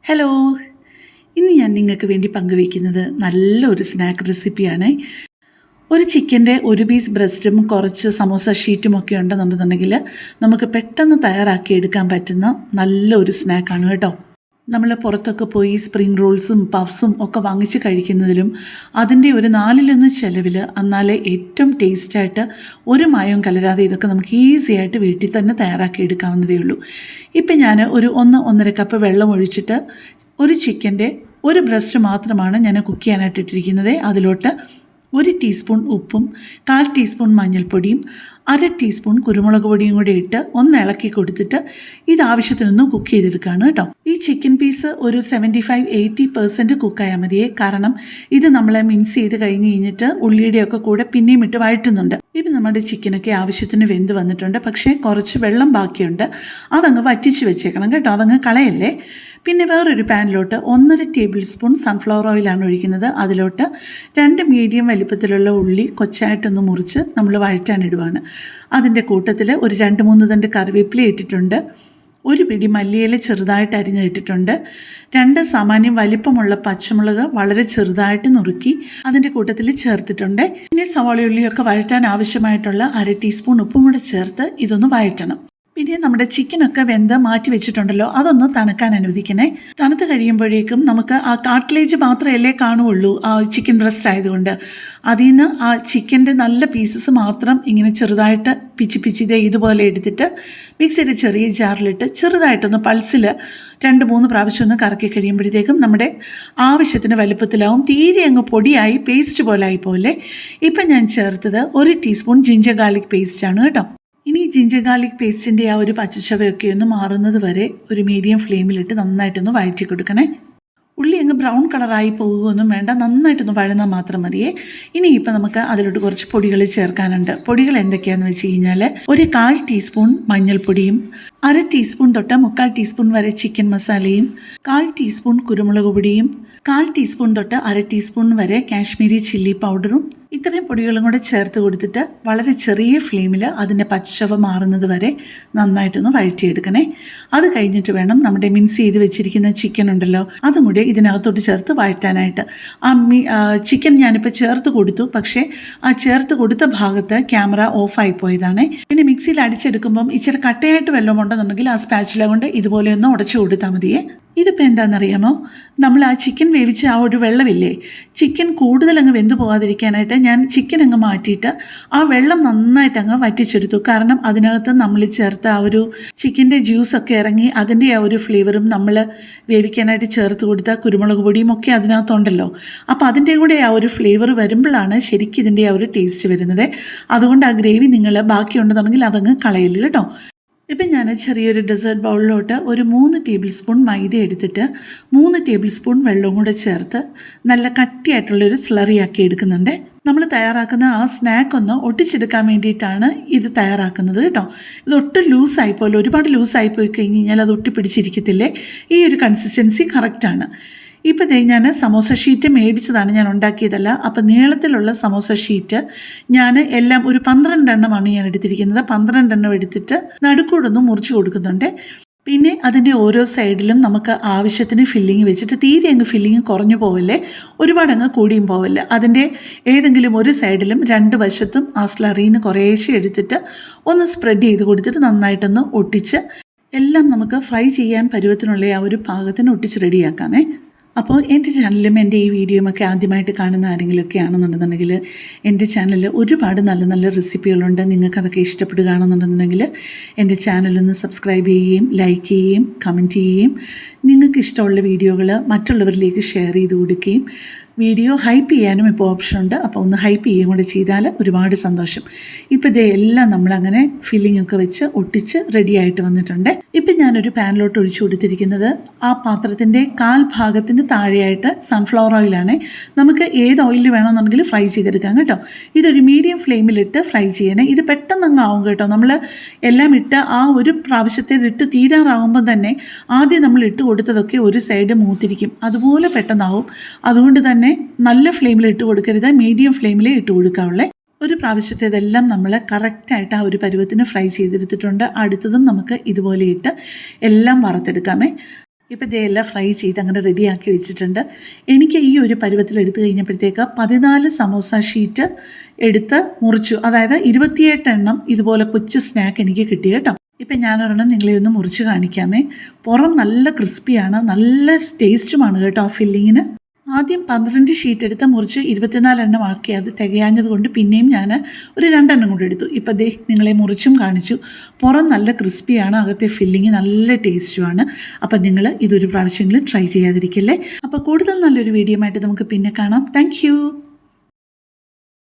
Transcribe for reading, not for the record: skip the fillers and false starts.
Hello, ഇന്ന് ഞാൻ നിങ്ങൾക്ക് വേണ്ടി പങ്കുവയ്ക്കുന്നത് നല്ലൊരു സ്നാക്ക് റെസിപ്പിയാണ്. ഒരു ചിക്കൻ്റെ ഒരു പീസ് ബ്രസ്റ്റും കുറച്ച് സമോസ ഷീറ്റും ഒക്കെ ഉണ്ടെന്നുണ്ടെന്നുണ്ടെങ്കിൽ നമുക്ക് പെട്ടെന്ന് തയ്യാറാക്കി എടുക്കാൻ പറ്റുന്ന നല്ലൊരു സ്നാക്കാണ് കേട്ടോ. നമ്മൾ പുറത്തൊക്കെ പോയി സ്പ്രിംഗ് റോൾസും പഫ്സും ഒക്കെ വാങ്ങിച്ച് കഴിക്കുന്നതിലും അതിൻ്റെ ഒരു 4-1 ചിലവിൽ എന്നാലേ ഏറ്റവും ടേസ്റ്റായിട്ട് ഒരു മായവും കലരാതെ ഇതൊക്കെ നമുക്ക് ഈസി ആയിട്ട് വീട്ടിൽ തന്നെ തയ്യാറാക്കി എടുക്കാവുന്നതേ ഉള്ളൂ. ഇപ്പം ഞാൻ ഒരു 1-1.5 കപ്പ് വെള്ളം ഒഴിച്ചിട്ട് ഒരു ചിക്കൻ്റെ ഒരു ബ്രസ്റ്റ് മാത്രമാണ് ഞാൻ കുക്ക് ചെയ്യാനായിട്ട് ഇട്ടിരിക്കുന്നത്. അതിലോട്ട് 1 ടീസ്പൂൺ ഉപ്പും 1/4 ടീസ്പൂൺ മഞ്ഞൾപ്പൊടിയും 1/2 ടീസ്പൂൺ കുരുമുളക് പൊടിയും കൂടി ഇട്ട് ഒന്ന് ഇളക്കി കൊടുത്തിട്ട് ഇത് ആവശ്യത്തിനൊന്നും കുക്ക് ചെയ്തെടുക്കുകയാണ് കേട്ടോ. ഈ ചിക്കൻ പീസ് ഒരു 75-80% കുക്കായാൽ മതിയേ. കാരണം ഇത് നമ്മൾ മിക്സ് ചെയ്ത് കഴിഞ്ഞിട്ട് ഉള്ളിയുടെയൊക്കെ കൂടെ പിന്നെയും ഇട്ട് വഴറ്റുന്നുണ്ട്. ഇപ്പം നമ്മുടെ ചിക്കനൊക്കെ ആവശ്യത്തിന് വെന്ത് വന്നിട്ടുണ്ട്. പക്ഷേ കുറച്ച് വെള്ളം ബാക്കിയുണ്ട്. അതങ്ങ് വറ്റിച്ച് വെച്ചേക്കണം കേട്ടോ, അതങ്ങ് കളയല്ലേ. പിന്നെ വേറൊരു പാനിലോട്ട് 1.5 ടേബിൾ സ്പൂൺ സൺഫ്ലവർ ഓയിലാണ് ഒഴിക്കുന്നത്. അതിലോട്ട് 2 മീഡിയം വലിപ്പത്തിലുള്ള ഉള്ളി കൊച്ചായിട്ടൊന്ന് മുറിച്ച് നമ്മൾ വഴറ്റാനിടുവാണ്. അതിൻ്റെ കൂട്ടത്തിൽ ഒരു 2-3 തണ്ട് കറിവേപ്പില ഇട്ടിട്ടുണ്ട്. ഒരു പിടി മല്ലിയില ചെറുതായിട്ട് അരിഞ്ഞിട്ടിട്ടുണ്ട്. 2 സാമാന്യം വലിപ്പമുള്ള പച്ചമുളക് വളരെ ചെറുതായിട്ട് നുറുക്കി അതിൻ്റെ കൂട്ടത്തിൽ ചേർത്തിട്ടുണ്ട്. പിന്നെ സവാളയുള്ളിയൊക്കെ വഴറ്റാൻ ആവശ്യമായിട്ടുള്ള 1/2 ടീസ്പൂൺ ഉപ്പും കൂടെ ചേർത്ത് ഇതൊന്ന് വഴറ്റണം. പിന്നെ നമ്മുടെ ചിക്കനൊക്കെ വെന്ത് മാറ്റി വെച്ചിട്ടുണ്ടല്ലോ, അതൊന്ന് തണുക്കാൻ അനുവദിക്കണേ. തണുത്ത് കഴിയുമ്പോഴേക്കും നമുക്ക് ആ കാട്ട്ലേജ് മാത്രമല്ലേ കാണുകയുള്ളൂ ആ ചിക്കൻ ബ്രസ്റ്റ് ആയതുകൊണ്ട്. അതിൽ നിന്ന് ആ ചിക്കൻ്റെ നല്ല പീസസ് മാത്രം ഇങ്ങനെ ചെറുതായിട്ട് പിച്ചി ഇതുപോലെ എടുത്തിട്ട് മിക്സിയുടെ ചെറിയ ജാറിലിട്ട് ചെറുതായിട്ടൊന്ന് പൾസിൽ 2-3 പ്രാവശ്യം ഒന്ന് കറക്കി കഴിയുമ്പോഴത്തേക്കും നമ്മുടെ ആവശ്യത്തിന് വലുപ്പത്തിലാവും. തീരെ അങ്ങ് പൊടിയായി പേസ്റ്റ് പോലെ ആയിപ്പോലെ. ഇപ്പം ഞാൻ ചേർത്തത് 1 ടീസ്പൂൺ ജിഞ്ചർ ഗാർലിക് പേസ്റ്റാണ് കേട്ടോ. ഇനി ജിഞ്ചർ ഗാർലിക് പേസ്റ്റിൻ്റെ ആ ഒരു പച്ചച്ചവയൊക്കെ ഒന്ന് മാറുന്നത് വരെ ഒരു മീഡിയം ഫ്ലെയിമിലിട്ട് നന്നായിട്ടൊന്ന് വഴറ്റി കൊടുക്കണേ. ഉള്ളി അങ്ങ് ബ്രൗൺ കളറായി പോകുകയൊന്നും വേണ്ട, നന്നായിട്ടൊന്ന് വഴന്നാൽ മാത്രം മതിയേ. ഇനിയിപ്പോൾ നമുക്ക് അതിലോട്ട് കുറച്ച് പൊടികൾ ചേർക്കാനുണ്ട്. പൊടികൾ എന്തൊക്കെയാണെന്ന് വെച്ച് കഴിഞ്ഞാൽ ഒരു 1/4 ടീസ്പൂൺ മഞ്ഞൾപ്പൊടിയും 1/2 ടീസ്പൂൺ തൊട്ട് 3/4 ടീസ്പൂൺ വരെ ചിക്കൻ മസാലയും 1/4 ടീസ്പൂൺ കുരുമുളക് പൊടിയും 1/4 ടീസ്പൂൺ തൊട്ട് 1/2 ടീസ്പൂൺ വരെ കാശ്മീരി ചില്ലി പൗഡറും ഇത്രയും പൊടികളും കൂടെ ചേർത്ത് കൊടുത്തിട്ട് വളരെ ചെറിയ ഫ്ലെയിമിൽ അതിൻ്റെ പച്ചവ മാറുന്നത് വരെ നന്നായിട്ടൊന്ന് വഴറ്റിയെടുക്കണേ. അത് കഴിഞ്ഞിട്ട് വേണം നമ്മുടെ മിക്സ് ചെയ്ത് വെച്ചിരിക്കുന്ന ചിക്കൻ ഉണ്ടല്ലോ അതും കൂടെ ഇതിനകത്തോട്ട് ചേർത്ത് വഴറ്റാനായിട്ട്. ചിക്കൻ ഞാനിപ്പോൾ ചേർത്ത് കൊടുത്തു, പക്ഷേ ആ ചേർത്ത് കൊടുത്ത ഭാഗത്ത് ക്യാമറ ഓഫായി പോയതാണ്. പിന്നെ മിക്സിയിൽ അടിച്ചെടുക്കുമ്പം ഇച്ചിരി കട്ടയായിട്ട് വല്ലതും ഉണ്ടെന്നുണ്ടെങ്കിൽ ആ സ്പാച്ചുല കൊണ്ട് ഇതുപോലെ ഒന്ന് ഉടച്ചു കൊടുത്താൽ മതിയേ. ഇതിപ്പോൾ എന്താണെന്നറിയാമോ, നമ്മൾ ആ ചിക്കൻ വേവിച്ച ആ ഒരു വെള്ളമില്ലേ, ചിക്കൻ കൂടുതൽ അങ്ങ് വെന്തു പോകാതിരിക്കാനായിട്ട് ഞാൻ ചിക്കൻ അങ്ങ് മാറ്റിയിട്ട് ആ വെള്ളം നന്നായിട്ട് അങ്ങ് വറ്റിച്ചെടുത്തു. കാരണം അതിനകത്ത് നമ്മൾ ചേർത്ത ആ ഒരു ചിക്കൻ്റെ ജ്യൂസൊക്കെ ഇറങ്ങി അതിൻ്റെ ആ ഒരു ഫ്ലേവറും നമ്മൾ വേവിക്കാനായിട്ട് ചേർത്ത് കൊടുത്ത കുരുമുളക് പൊടിയും ഒക്കെ അതിനകത്തുണ്ടല്ലോ. അപ്പോൾ അതിൻ്റെ കൂടെ ആ ഒരു ഫ്ലേവർ വരുമ്പോഴാണ് ശരിക്കും ഇതിൻ്റെ ആ ഒരു ടേസ്റ്റ് വരുന്നത്. അതുകൊണ്ട് ആ ഗ്രേവി നിങ്ങൾ ബാക്കിയുണ്ടെന്നുണ്ടെങ്കിൽ അതങ്ങ് കളയല് കേട്ടോ. ഇപ്പം ഞാൻ ചെറിയൊരു ഡെസേർട്ട് ബൗളിലോട്ട് ഒരു 3 ടേബിൾ സ്പൂൺ മൈദ എടുത്തിട്ട് 3 ടേബിൾ സ്പൂൺ വെള്ളവും കൂടെ ചേർത്ത് നല്ല കട്ടിയായിട്ടുള്ളൊരു സ്ലറിയാക്കി എടുക്കുന്നുണ്ട്. നമ്മൾ തയ്യാറാക്കുന്ന ആ സ്നാക്ക് ഒന്ന് ഒട്ടിച്ചെടുക്കാൻ വേണ്ടിയിട്ടാണ് ഇത് തയ്യാറാക്കുന്നത് കേട്ടോ. ഇത് ഒട്ടും ലൂസായിപ്പോലെ, ഒരുപാട് ലൂസായിപ്പോയി കഴിഞ്ഞ് കഴിഞ്ഞാൽ അത് ഒട്ടിപ്പിടിച്ചിരിക്കത്തില്ലേ. ഈ ഒരു കൺസിസ്റ്റൻസി കറക്റ്റാണ്. ഇപ്പോൾ ഞാൻ സമോസ ഷീറ്റ് മേടിച്ചതാണ്, ഞാൻ ഉണ്ടാക്കിയതല്ല. അപ്പോൾ നീളത്തിലുള്ള സമോസ ഷീറ്റ് ഞാൻ എല്ലാം ഒരു 12 എണ്ണമാണ് ഞാൻ എടുത്തിരിക്കുന്നത്. 12 എണ്ണം എടുത്തിട്ട് നടുക്കൂടൊന്ന് മുറിച്ച് കൊടുക്കുന്നുണ്ട്. പിന്നെ അതിൻ്റെ ഓരോ സൈഡിലും നമുക്ക് ആവശ്യത്തിന് ഫില്ലിങ് വെച്ചിട്ട് തീരെ അങ്ങ് ഫില്ലിങ് കുറഞ്ഞു പോവല്ലേ, ഒരുപാട് അങ്ങ് കൂടിയും പോവല്ലേ. അതിൻ്റെ ഏതെങ്കിലും ഒരു സൈഡിലും 2 വശത്തും ആ സ്ലറിയിൽ നിന്ന് കുറേശ്ശെ എടുത്തിട്ട് ഒന്ന് സ്പ്രെഡ് ചെയ്ത് കൊടുത്തിട്ട് നന്നായിട്ടൊന്ന് ഒട്ടിച്ച് എല്ലാം നമുക്ക് ഫ്രൈ ചെയ്യാൻ പരുവത്തിനുള്ള ആ ഒരു പാകത്തിന് ഒട്ടിച്ച് റെഡിയാക്കാമേ. അപ്പോൾ എൻ്റെ ചാനലും എൻ്റെ ഈ വീഡിയോയും ഒക്കെ ആദ്യമായിട്ട് കാണുന്ന ആരെങ്കിലുമൊക്കെ ആണെന്നുണ്ടെന്നുണ്ടെങ്കിൽ എൻ്റെ ചാനലിൽ ഒരുപാട് നല്ല നല്ല റെസിപ്പികളുണ്ട്. നിങ്ങൾക്കതൊക്കെ ഇഷ്ടപ്പെടുകയാണെന്നുണ്ടെന്നുണ്ടെങ്കിൽ എൻ്റെ ചാനലൊന്ന് സബ്സ്ക്രൈബ് ചെയ്യുകയും ലൈക്ക് ചെയ്യുകയും കമൻറ്റ് ചെയ്യുകയും നിങ്ങൾക്ക് ഇഷ്ടമുള്ള വീഡിയോകൾ മറ്റുള്ളവരിലേക്ക് ഷെയർ ചെയ്ത് കൊടുക്കുകയും വീഡിയോ ഹൈപ്പ് ചെയ്യാനും ഇപ്പോൾ ഓപ്ഷനുണ്ട്. അപ്പോൾ ഒന്ന് ഹൈപ്പ് ചെയ്യുകയും കൂടെ ചെയ്താൽ ഒരുപാട് സന്തോഷം. ഇപ്പോൾ ഇതേ എല്ലാം നമ്മളങ്ങനെ ഫില്ലിംഗ് ഒക്കെ വെച്ച് ഒട്ടിച്ച് റെഡിയായിട്ട് വന്നിട്ടുണ്ട്. ഇപ്പം ഞാനൊരു പാനിലോട്ട് ഒഴിച്ചു കൊടുത്തിരിക്കുന്നത് ആ പാത്രത്തിൻ്റെ 1/4 ഭാഗത്തിന് താഴെയായിട്ട് സൺഫ്ലവർ ഓയിലാണ്. നമുക്ക് ഏത് ഓയിലിൽ വേണമെന്നുണ്ടെങ്കിൽ ഫ്രൈ ചെയ്തെടുക്കാം കേട്ടോ. ഇതൊരു മീഡിയം ഫ്ലെയിമിലിട്ട് ഫ്രൈ ചെയ്യണേ. ഇത് പെട്ടെന്ന് അങ്ങ് ആവും കേട്ടോ. നമ്മൾ എല്ലാം ഇട്ട് ആ ഒരു പ്രാവശ്യത്തേതിട്ട് തീരാറാകുമ്പോൾ തന്നെ ആദ്യം നമ്മൾ ഇട്ട് കൊടുത്തതൊക്കെ ഒരു സൈഡ് മൂത്തിരിക്കും, അതുപോലെ പെട്ടെന്നാവും. അതുകൊണ്ട് തന്നെ നല്ല ഫ്ലെയിമിൽ ഇട്ട് കൊടുക്കരുത്, മീഡിയം ഫ്ലെയിമിലേ ഇട്ട് കൊടുക്കാവുള്ളേ. ഒരു പ്രാവശ്യത്തേതെല്ലാം നമ്മൾ കറക്റ്റായിട്ട് ആ ഒരു പരുവത്തിന് ഫ്രൈ ചെയ്തെടുത്തിട്ടുണ്ട്. അടുത്തതും നമുക്ക് ഇതുപോലെ ഇട്ട് എല്ലാം വറുത്തെടുക്കാമേ. ഇപ്പം ഇതെല്ലാം ഫ്രൈ ചെയ്ത് അങ്ങനെ റെഡിയാക്കി വെച്ചിട്ടുണ്ട്. എനിക്ക് ഈ ഒരു പരുവത്തിൽ എടുത്തു കഴിഞ്ഞപ്പോഴത്തേക്ക് 14 സമോസ ഷീറ്റ് എടുത്ത് മുറിച്ചു. അതായത് 28 എണ്ണം ഇതുപോലെ കൊച്ചു സ്നാക്ക് എനിക്ക് കിട്ടി കേട്ടോ. ഇപ്പം ഞാനൊരെണ്ണം നിങ്ങളെ ഒന്ന് മുറിച്ച് കാണിക്കാമേ. പുറം നല്ല ക്രിസ്പിയാണ്, നല്ല ടേസ്റ്റുമാണ് കേട്ടോ ആ ഫില്ലിങ്ങിന്. ആദ്യം 12 ഷീറ്റ് എടുത്ത് മുറിച്ച് 24 എണ്ണം ആക്കി. അത് തികയാഞ്ഞത് കൊണ്ട് പിന്നെയും ഞാൻ ഒരു 2 എണ്ണം കൂടി എടുത്തു. ഇപ്പം ദേ നിങ്ങളെ മുറിച്ചും കാണിച്ചു. പുറം നല്ല ക്രിസ്പിയാണ്, അകത്തെ ഫില്ലിങ് നല്ല ടേസ്റ്റുമാണ്. അപ്പം നിങ്ങൾ ഇതൊരു പ്രാവശ്യമെങ്കിലും ട്രൈ ചെയ്യാതിരിക്കല്ലേ. അപ്പോൾ കൂടുതൽ നല്ലൊരു വീഡിയോ ആയിട്ട് നമുക്ക് പിന്നെ കാണാം. താങ്ക്